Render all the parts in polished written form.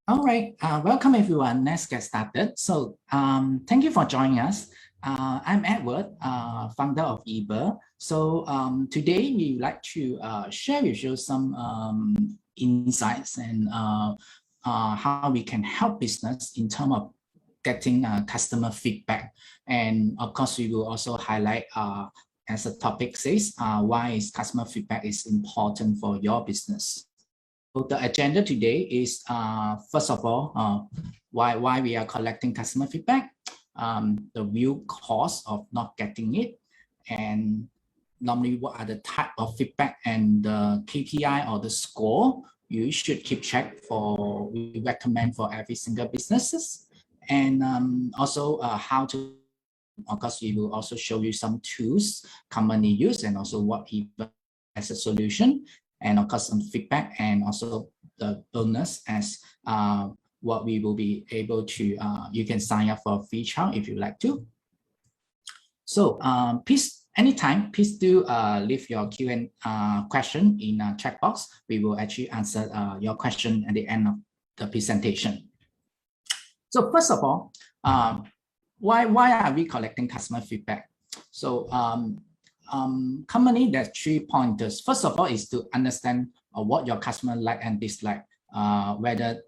All right, welcome everyone. Let's get started. So thank you for joining us. I'm Edward, founder of Eber. So today we would like to share with you some insights and how we can help business in terms of getting customer feedback. And of course, we will also highlight as the topic says, why is customer feedback is important for your business. So the agenda today is, first of all, why we are collecting customer feedback, the real cause of not getting it, and normally what are the type of feedback and the KPI or the score you should keep track for, we recommend for every single businesses, and also how to, of course, we will also show you some tools commonly used and also what even as a solution. And of course, some feedback and also the bonus as what we will be able to, you can sign up for a free trial if you like to. So please, anytime, please do leave your Q&A question in a chat box. We will actually answer your question at the end of the presentation. So first of all, why are we collecting customer feedback? So commonly, there's 3 pointers. First of all is to understand what your customer like and dislike, whether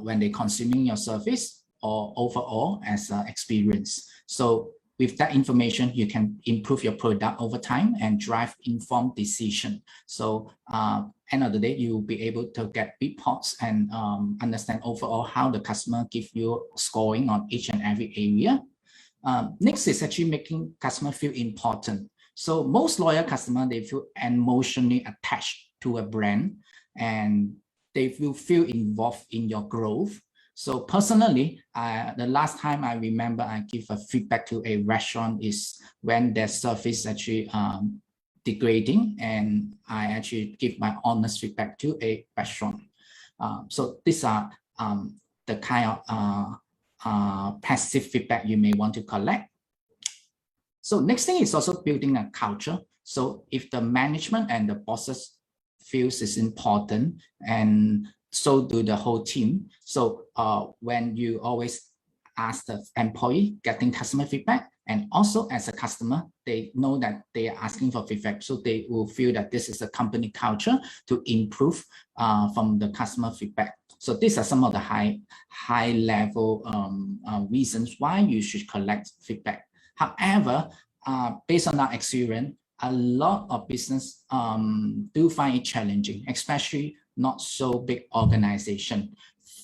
when they're consuming your service or overall as an experience. So with that information, you can improve your product over time and drive informed decision. So end of the day, you will be able to get reports and understand overall how the customer give you scoring on each and every area. Next is actually making customer feel important. So most loyal customers, they feel emotionally attached to a brand and they will feel involved in your growth. So personally, the last time I remember I give a feedback to a restaurant is when their service actually degrading, and I actually give my honest feedback to a restaurant. So these are the kind of passive feedback you may want to collect. So next thing is also building a culture. So if the management and the bosses feels is important, and so do the whole team. So when you always ask the employee getting customer feedback, and also as a customer, they know that they are asking for feedback. So they will feel that this is a company culture to improve from the customer feedback. So these are some of the high level reasons why you should collect feedback. However, based on our experience, a lot of business do find it challenging, especially not so big organization.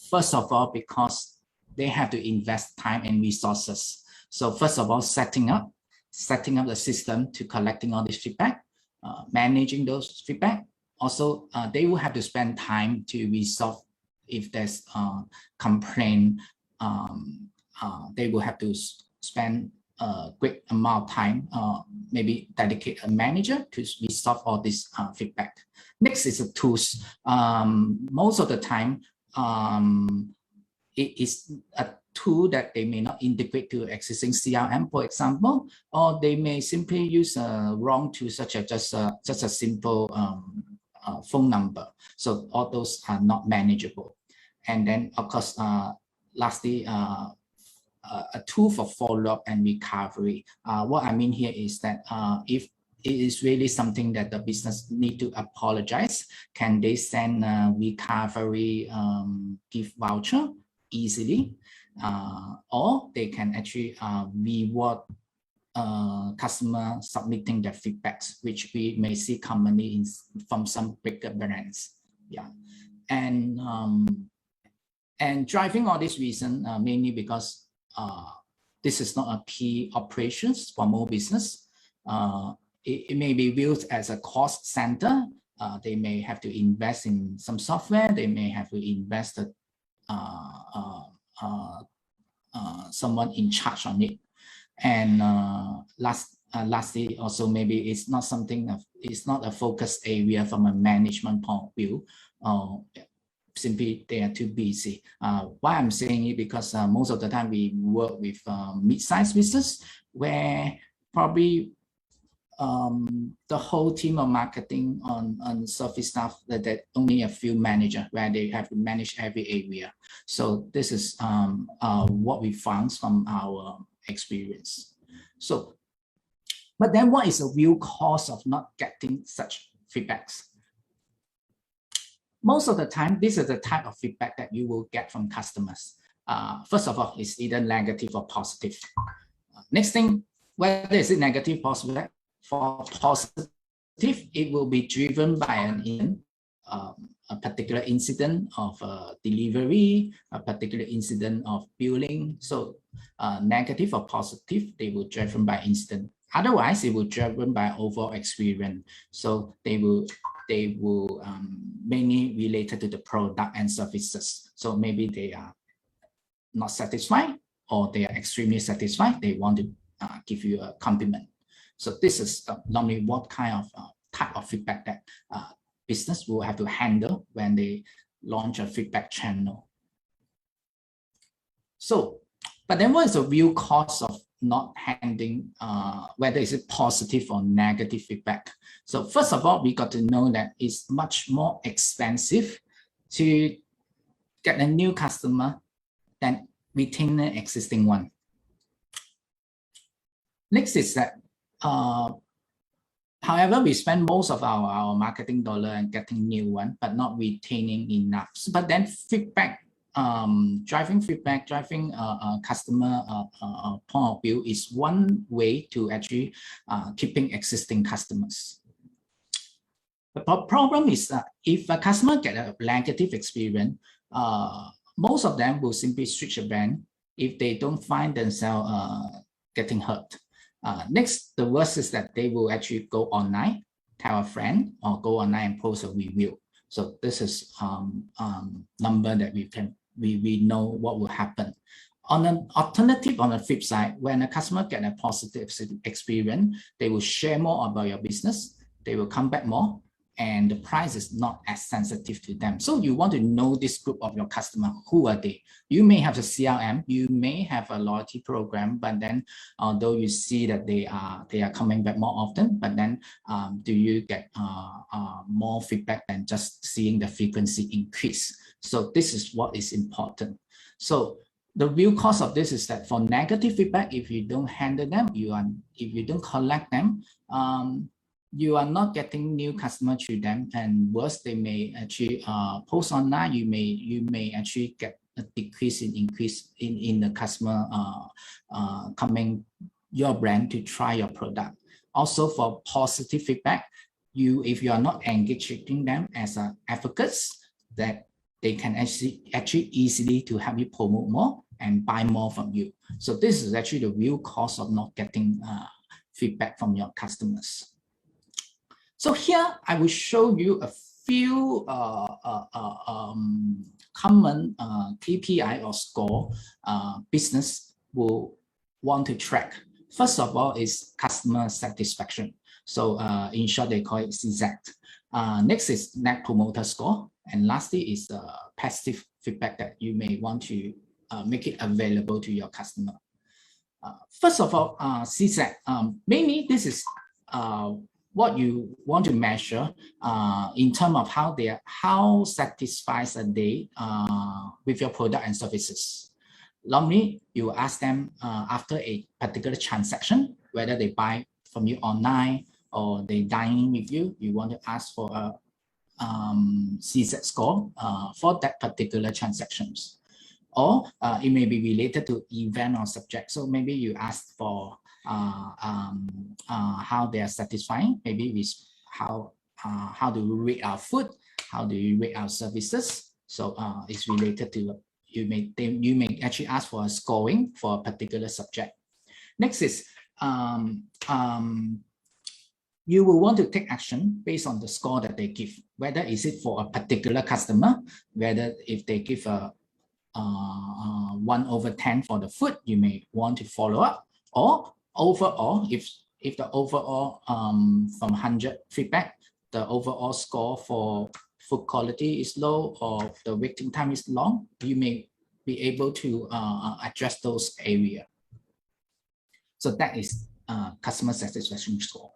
First of all, because they have to invest time and resources. So first of all, setting up the system to collecting all this feedback, managing those feedback. Also, they will have to spend time to resolve if there's complaint. They will have to spend a great amount of time, maybe dedicate a manager to resolve all this feedback. Next is the tools. Most of the time, it is a tool that they may not integrate to existing CRM, for example, or they may simply use a wrong tool, such as just a simple phone number. So all those are not manageable. And then, of course, lastly, a tool for follow-up and recovery. What I mean here is that if it is really something that the business need to apologize, can they send a recovery gift voucher easily? Or they can actually reward customer submitting their feedbacks, which we may see commonly from some bigger brands. Yeah, and driving all this reason mainly because this is not a key operations for more business. It may be viewed as a cost center. They may have to invest in some software. They may have to invest someone in charge on it. And lastly, also maybe it's not something it's not a focus area from a management point of view. Simply they are too busy. Why I'm saying it, because most of the time we work with mid-sized business where probably the whole team of marketing on service staff that only a few managers where they have to manage every area. So this is what we found from our experience. So, but then what is the real cause of not getting such feedbacks? Most of the time, this is the type of feedback that you will get from customers. First of all, it's either negative or positive. Next thing, whether it's negative or positive, for positive, it will be driven by a particular incident of delivery, a particular incident of billing. So negative or positive, they will be driven by incident. Otherwise, it will be driven by overall experience. So they will mainly related to the product and services. So maybe they are not satisfied or they are extremely satisfied. They want to give you a compliment. So this is normally what kind of type of feedback that business will have to handle when they launch a feedback channel. So, but then what is the real cause of not handling, whether is it positive or negative feedback? So first of all, we got to know that it's much more expensive to get a new customer than retain an existing one. Next is that, however, we spend most of our marketing dollar and getting new one, but not retaining enough. But then feedback, driving customer point of view is one way to actually keeping existing customers. The problem is that if a customer get a negative experience, most of them will simply switch a brand if they don't find themselves getting hurt. Next, the worst is that they will actually go online, tell a friend, or go online and post a review. So this is number that we know what will happen. On an alternative, on the flip side, when a customer get a positive experience, they will share more about your business. They will come back more, and the price is not as sensitive to them. So you want to know this group of your customer. Who are they? You may have a CRM, you may have a loyalty program, but then although you see that they are coming back more often, but then do you get more feedback than just seeing the frequency increase? So this is what is important. So the real cause of this is that for negative feedback, if you don't handle them, if you don't collect them, you are not getting new customer to them, and worse, they may actually post online. You may actually get a increase in the customer coming your brand to try your product. Also, for positive feedback, if you are not engaging them as advocates, that they can actually easily to help you promote more and buy more from you. So this is actually the real cause of not getting feedback from your customers. So here I will show you a few common KPI or score business will want to track. First of all is customer satisfaction. So in short, they call it CSAT. Next is Net Promoter Score. And lastly is passive feedback that you may want to make it available to your customer. First of all, CSAT, mainly this is what you want to measure in terms of how satisfied are they with your product and services. Normally, you ask them after a particular transaction, whether they buy from you online or they dine in with you, you want to ask for a CSAT score for that particular transactions. Or it may be related to event or subject. So maybe you ask for how they are satisfying, maybe with how do you rate our food, how do you rate our services. So it's related to you may actually ask for a scoring for a particular subject. Next is you will want to take action based on the score that they give, whether is it for a particular customer, whether if they give a 1/10 for the food, you may want to follow up, or overall, if the overall from 100 feedback, the overall score for food quality is low or the waiting time is long, you may be able to address those areas. So that is customer satisfaction score.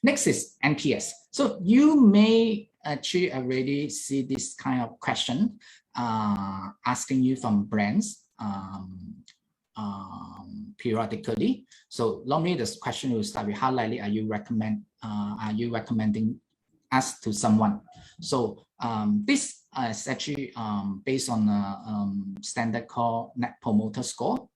Next is NPS. So you may actually already see this kind of question asking you from brands periodically. So normally this question will start with how likely are you recommending us to someone. So this is actually based on a standard called Net Promoter Score.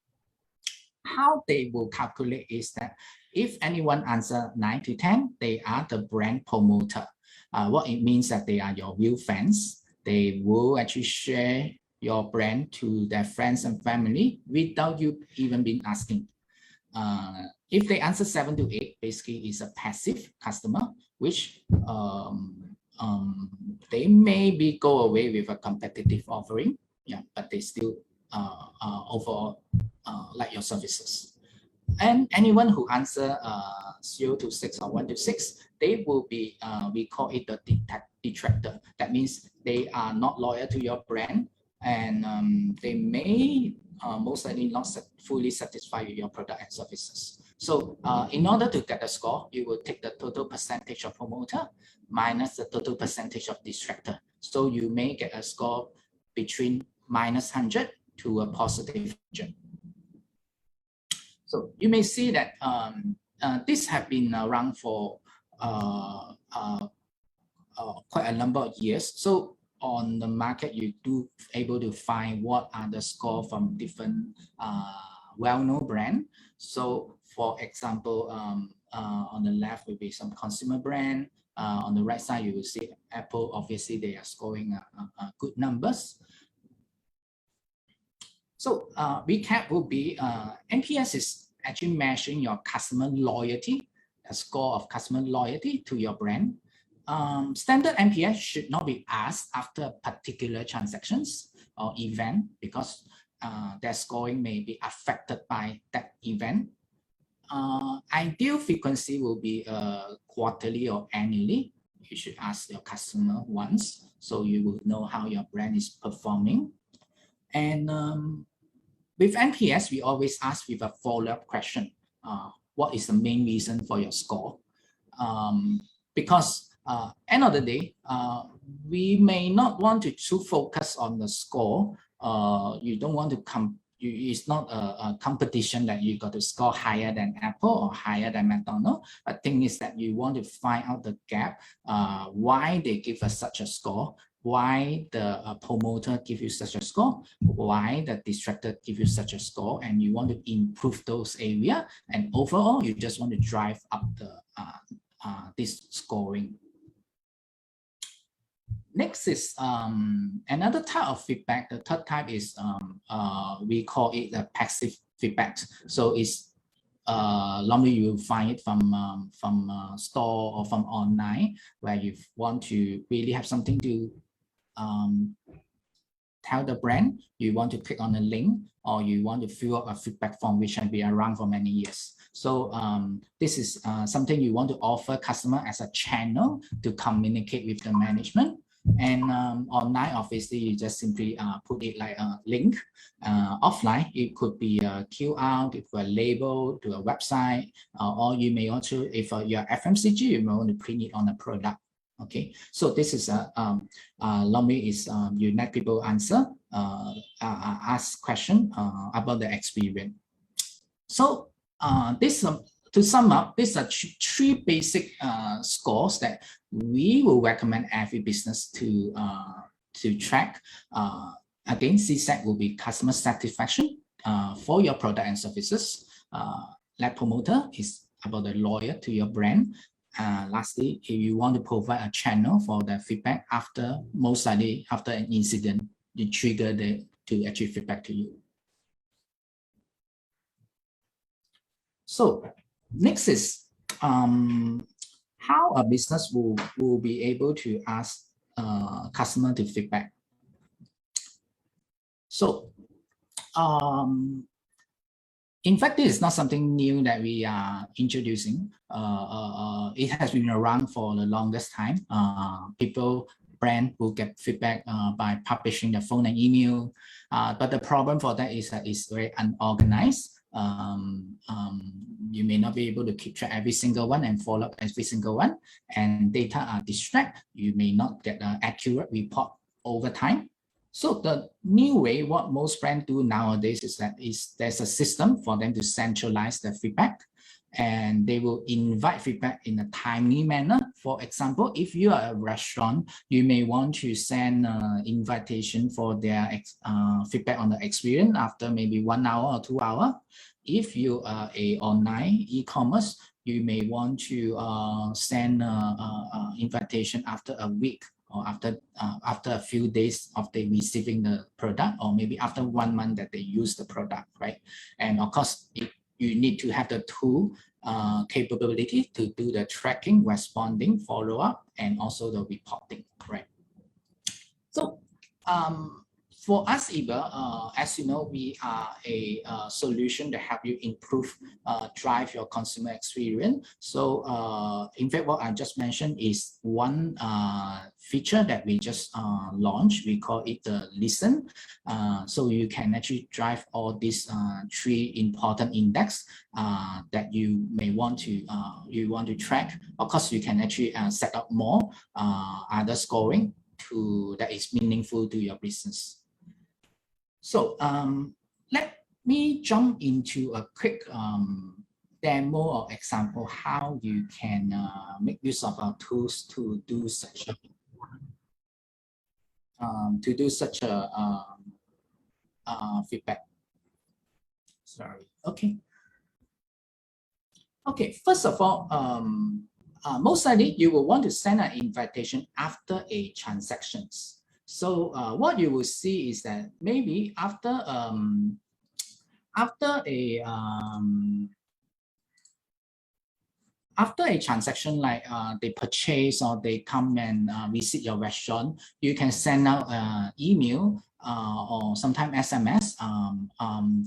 How they will calculate is that if anyone answers 9 to 10, they are the brand promoter. What it means that they are your real fans. They will actually share your brand to their friends and family without you even being asking. If they answer 7 to 8, basically is a passive customer, which they maybe go away with a competitive offering, but they still overall like your services. And anyone who answer 0 to 6 or 1 to 6, they will be, we call it the detractor. That means they are not loyal to your brand, and they may most likely not fully satisfied with your product and services. So in order to get a score, you will take the total percentage of promoter minus the total percentage of detractor. So you may get a score between -100 to a +100. So you may see that this have been around for quite a number of years. So on the market, you do able to find what are the score from different well-known brand. So for example, on the left will be some consumer brand. On the right side, you will see Apple. Obviously, they are scoring good numbers. So recap will be NPS is actually measuring your customer loyalty, a score of customer loyalty to your brand. Standard NPS should not be asked after particular transactions or event because their scoring may be affected by that event. Ideal frequency will be quarterly or annually. You should ask your customer once so you will know how your brand is performing. And with NPS, we always ask with a follow-up question. What is the main reason for your score? Because end of the day, we may not want to focus on the score. You don't want to it's not a competition that you got to score higher than Apple or higher than McDonald's. The thing is that you want to find out the gap, why they give us such a score, why the promoter give you such a score, why the detractor give you such a score, and you want to improve those areas. And overall, you just want to drive up the this scoring. Next is another type of feedback. The third type is we call it the passive feedback. So it's normally you will find it from store or from online, where you want to really have something to tell the brand. You want to click on a link, or you want to fill up a feedback form which has been around for many years. So this is something you want to offer customer as a channel to communicate with the management. And online, obviously, you just simply put it like a link. Offline, it could be a QR, it could be a label to a website, or you may also, if you're FMCG, you may want to print it on a product. Okay, so this is normally is you let people answer, ask question about the experience. So this to sum up, these are three basic scores that we will recommend every business to track. Again, CSAT will be customer satisfaction for your product and services. Net Promoter is about the loyal to your brand. Lastly, if you want to provide a channel for the feedback after, most likely after an incident, you trigger to actually feedback to you. So next is how a business will be able to ask customer to feedback. So in fact, this is not something new that we are introducing. It has been around for the longest time. Brand will get feedback by publishing their phone and email. But the problem for that is that it's very unorganized. you may not be able to keep track every single one and follow up every single one, and data are distracted. You may not get an accurate report over time. So the new way, what most brands do nowadays is that there's a system for them to centralize the feedback, and they will invite feedback in a timely manner. For example, if you are a restaurant, you may want to send an invitation for their feedback on the experience after maybe 1 hour or 2 hours. If you are a online e-commerce, you may want to send an invitation after a week, or after a few days of they receiving the product, or maybe after 1 month that they use the product, right? And of course, you need to have the tool capability to do the tracking, responding, follow-up, and also the reporting, right? So for us, Eber, as you know, we are a solution to help you improve, drive your consumer experience. So in fact, what I just mentioned is one feature that we just launched. We call it the Listen. So you can actually drive all these 3 important index that you may want to track. Of course, you can actually set up more other scoring that is meaningful to your business. So let me jump into a quick demo or example how you can make use of our tools to do such a feedback. Sorry. Okay. Okay. First of all, most likely you will want to send an invitation after a transactions. So what you will see is that maybe after a transaction, like they purchase or they come and visit your restaurant, you can send out an email or sometimes SMS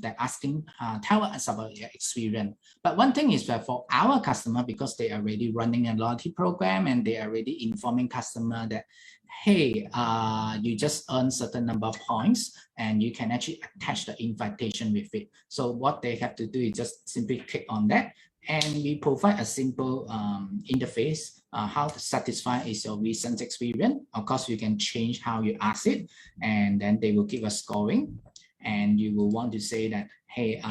that asking, tell us about your experience. But one thing is that for our customer, because they are already running a loyalty program and they are already informing customer that, hey, you just earned certain number of points, and you can actually attach the invitation with it. So what they have to do is just simply click on that, and we provide a simple interface, how to satisfy is your recent experience. Of course, you can change how you ask it, and then they will give a scoring. And you will want to say that, hey,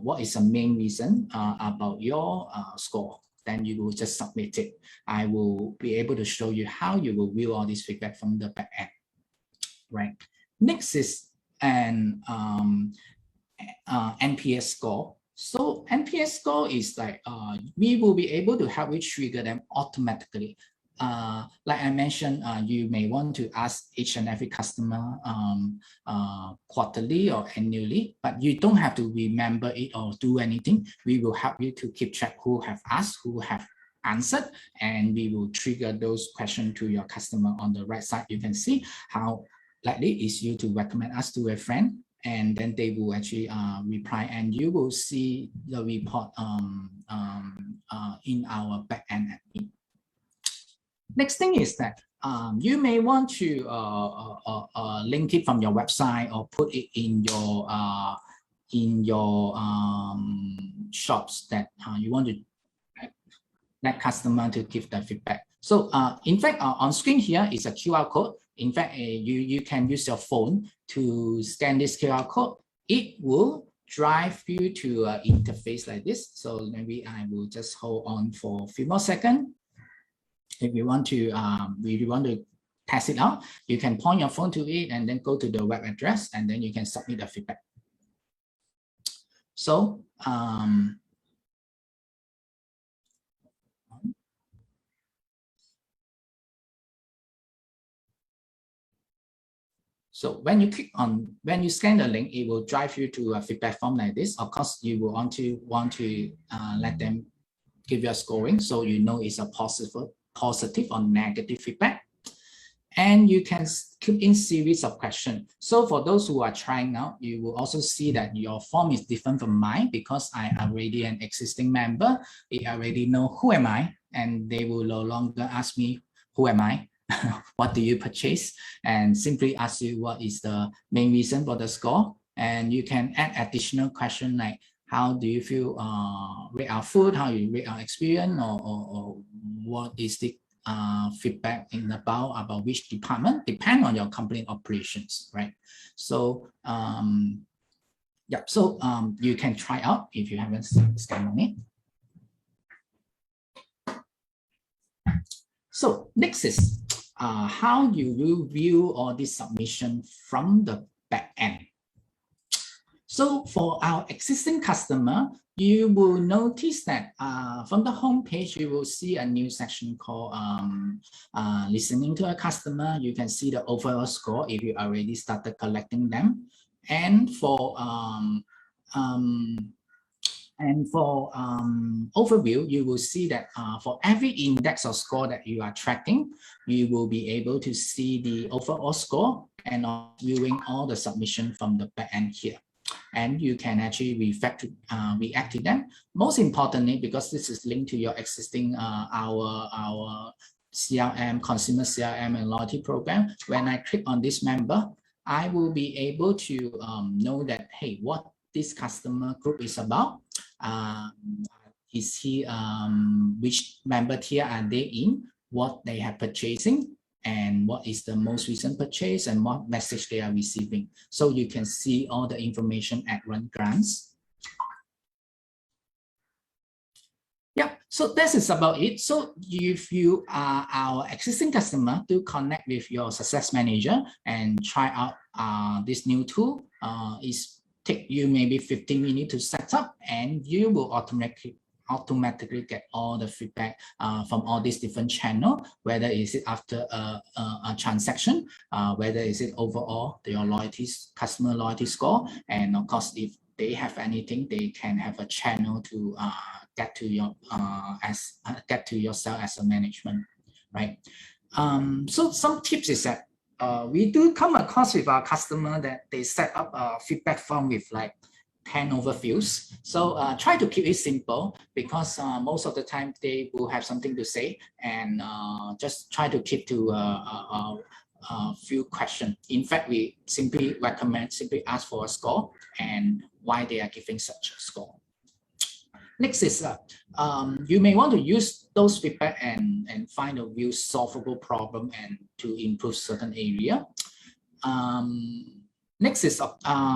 what is the main reason about your score? Then you will just submit it. I will be able to show you how you will view all this feedback from the back end. Right. Next is an NPS score. So NPS score is like we will be able to help you trigger them automatically. Like I mentioned, you may want to ask each and every customer quarterly or annually, but you don't have to remember it or do anything. We will help you to keep track who have asked, who have answered, and we will trigger those questions to your customer. On the right side, you can see how likely is you to recommend us to a friend, and then they will actually reply, and you will see the report in our backend admin. Next thing is that you may want to link it from your website or put it in your shops that you want to let customer to give the feedback. So in fact, on screen here is a QR code. In fact, you can use your phone to scan this QR code. It will drive you to an interface like this. So maybe I will just hold on for a few more seconds. If you want to test it out, you can point your phone to it and then go to the web address, and then you can submit the feedback. So when you scan the link, it will drive you to a feedback form like this. Of course, you will want to let them give you a scoring, so you know it's a positive or negative feedback. And you can keep in series of questions. So for those who are trying out, you will also see that your form is different from mine, because I am already an existing member. They already know who am I, and they will no longer ask me, who am I? What do you purchase? And simply ask you what is the main reason for the score. And you can add additional question like, how do you feel rate our food, how you rate our experience, or what is the feedback in about which department, depend on your company operations, right? So yeah, so you can try out if you haven't scanned on it. So next is how you will view all this submission from the back end. So for our existing customer, you will notice that from the home page, you will see a new section called listening to a customer. You can see the overall score if you already started collecting them. And for overview, you will see that for every index or score that you are tracking, you will be able to see the overall score and viewing all the submission from the back end here. And you can actually react to them. Most importantly, because this is linked to your existing our CRM, consumer CRM and loyalty program, when I click on this member, I will be able to know that, hey, what this customer group is about. Is he which member tier are they in, what they have purchasing, and what is the most recent purchase and what message they are receiving. So you can see all the information at one glance. Yeah, so this is about it. So if you are our existing customer, to connect with your success manager and try out this new tool. Is take you maybe 15 minutes to set up, and you will automatically get all the feedback from all these different channels, whether is it after a transaction, whether is it overall your customer loyalty score, and of course if they have anything, they can have a channel to get to yourself as a management, right? So some tips is that we do come across with our customer that they set up a feedback form with like 10 overviews. So try to keep it simple, because most of the time they will have something to say, and just try to keep to a few questions. In fact, we simply recommend ask for a score and why they are giving such a score. Next is you may want to use those feedback and find a real solvable problem and to improve certain area. Next is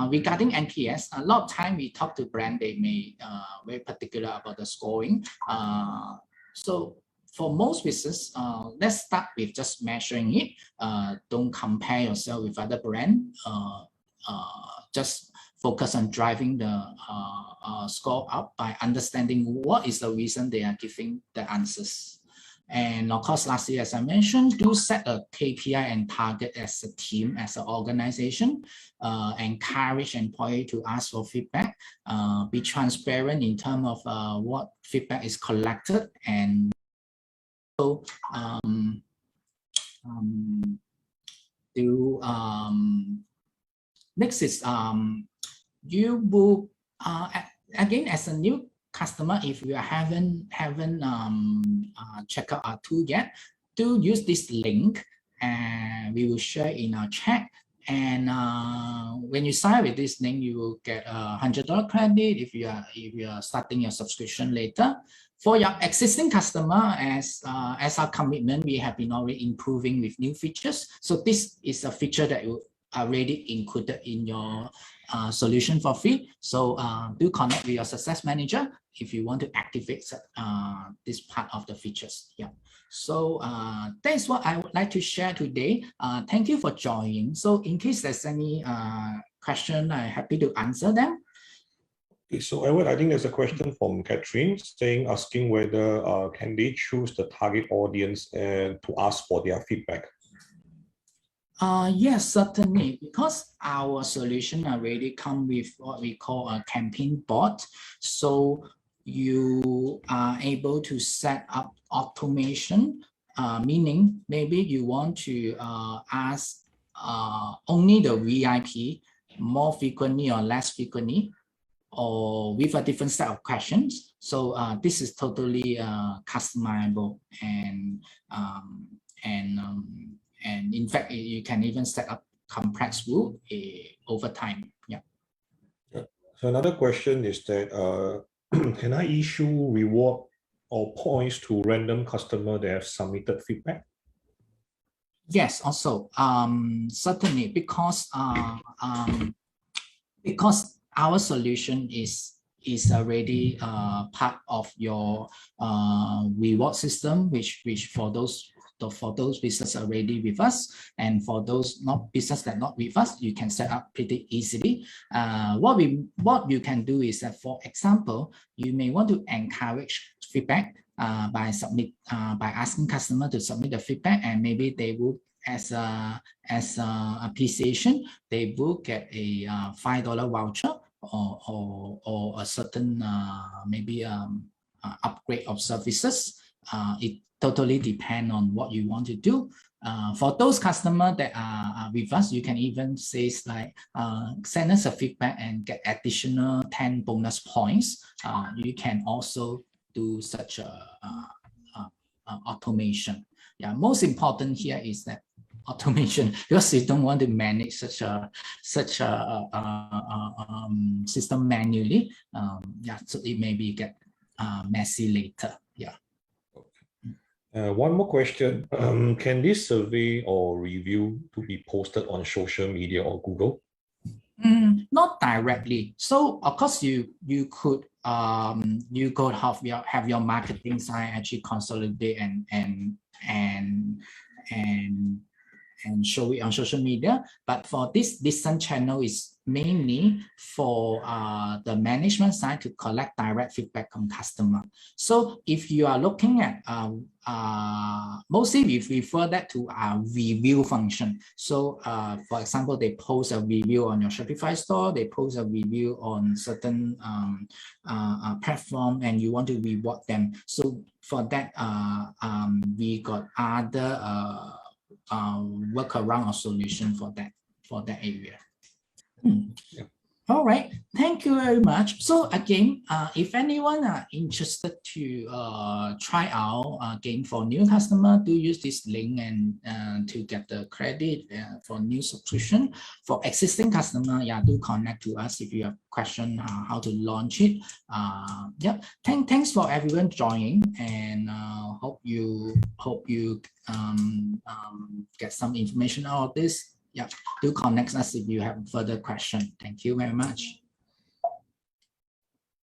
regarding NPS. A lot of time we talk to brand, they may very particular about the scoring. So for most business, let's start with just measuring it. Don't compare yourself with other brand. Just focus on driving the score up by understanding what is the reason they are giving the answers. And of course, lastly, as I mentioned, do set a KPI and target as a team, as an organization. Encourage employees to ask for feedback. Be transparent in terms of what feedback is collected. And so next is you will again, as a new customer, if you haven't checked out our tool yet, do use this link, and we will share in our chat. And when you sign with this link, you will get a $100 credit if you are starting your subscription later. For your existing customer, as our commitment, we have been already improving with new features. So this is a feature that you already included in your solution for free. So do connect with your success manager if you want to activate this part of the features. Yeah. So that's what I would like to share today. Thank you for joining. So in case there's any question, I'm happy to answer them. Okay, so Edward, I think there's a question from Catherine asking whether can they choose the target audience and to ask for their feedback. Yes, certainly, because our solution already come with what we call a campaign bot. So you are able to set up automation, meaning maybe you want to ask only the VIP more frequently or less frequently, or with a different set of questions. So this is totally customizable, and in fact, you can even set up complex rule over time. Yeah. So So another question is that can I issue reward or points to random customer that have submitted feedback? Yes, also certainly because our solution is already part of your reward system, which for those business already with us, and for those not business that not with us, you can set up pretty easily. What you can do is that, for example, you may want to encourage feedback by asking customer to submit the feedback, and maybe they will, as appreciation, they will get a $5 voucher or a certain maybe upgrade of services. It totally depends on what you want to do. For those customers that are with us, you can even say like send us a feedback and get additional 10 bonus points. You can also do such a automation. Yeah, most important here is that automation, because you don't want to manage such a system manually. Yeah, so it maybe get messy later. Yeah. One more question. Can this survey or review to be posted on social media or Google? Not directly. So of course you could have your marketing side actually consolidate and show it on social media. But for this Listen channel is mainly for the management side to collect direct feedback from customer. So if you are looking at mostly we refer that to our review function. So for example, they post a review on your Shopify store, they post a review on certain platform, and you want to reward them. So for that, we got other workaround or solution for that area. Yeah. All right, thank you very much. So again, if anyone are interested to try our game for new customer, do use this link and to get the credit for new subscription. For existing customer, yeah, do connect to us if you have question how to launch it. Yeah, thanks for everyone joining, and hope you get some information out of this. Yeah, do connect us if you have further question. Thank you very much.